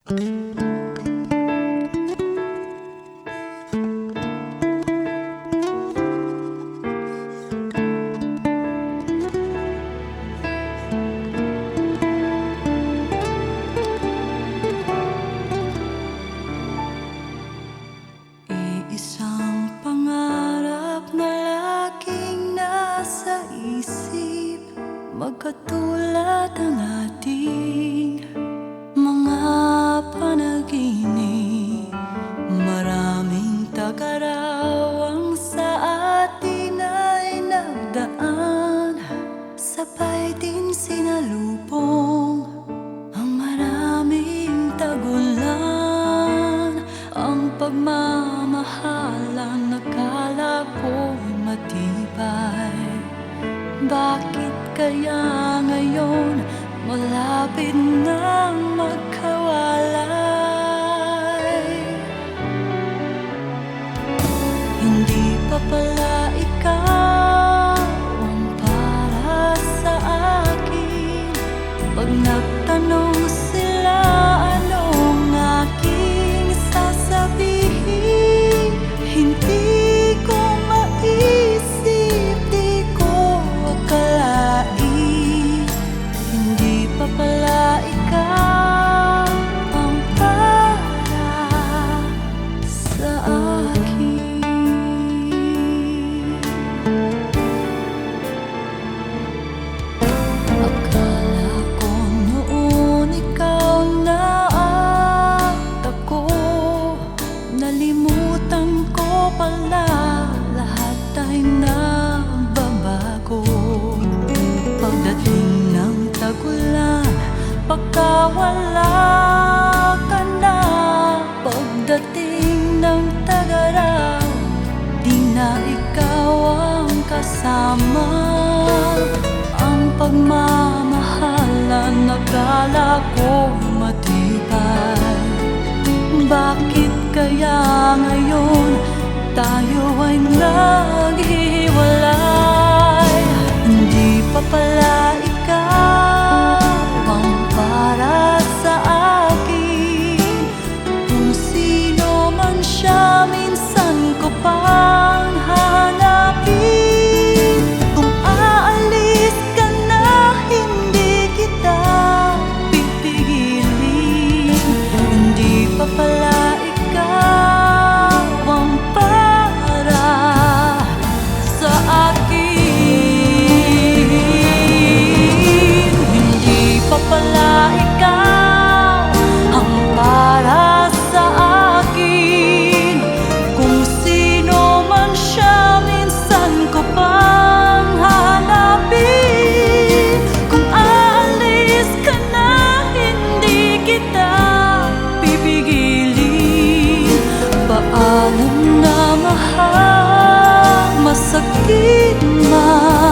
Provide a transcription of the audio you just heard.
Iisang pangarap na laging nasa isip, magkatulad ang ating mga panaginip. Maraming tagaraw ang sa atin ay nagdaan, sabay din sinalubong ang maraming tagulan. Ang pagmamahalan akala ko'y matibay, bakit kaya ngayon malapit nang magkawalay? Hindi pa pala ikaw ang para sa akin. Pag nagtanong sila anong aking sasabihin, hindi ko maisip, di ko akalain. Hindi pa pala ikaw ang para sa akin. Akala ko noon ikaw na at ako, nalimutan ko pala lahat ay nababago. Pagdating ng tagulan, pagkawala ka na. Pagdating ng tagaraw, di na ikaw ang kasama. Ang pagmamahalan akala ko matibay, bakit kaya ngayon tayo ay naghiwalay? Hindi pa pala ikaw ang para sa akin. Kung sino man siya, minsan ko pang hanapin. Kung aalis ka na, hindi kita pipigilin. Hindi pa pala ikaw ang para sa akin. Hindi pa pala ikaw ang para sa akin. Kung sino man siya, minsan ko pang hanapin. Kung aalis ka na, hindi kita pipigilin. Paalam na mahal, masakit man.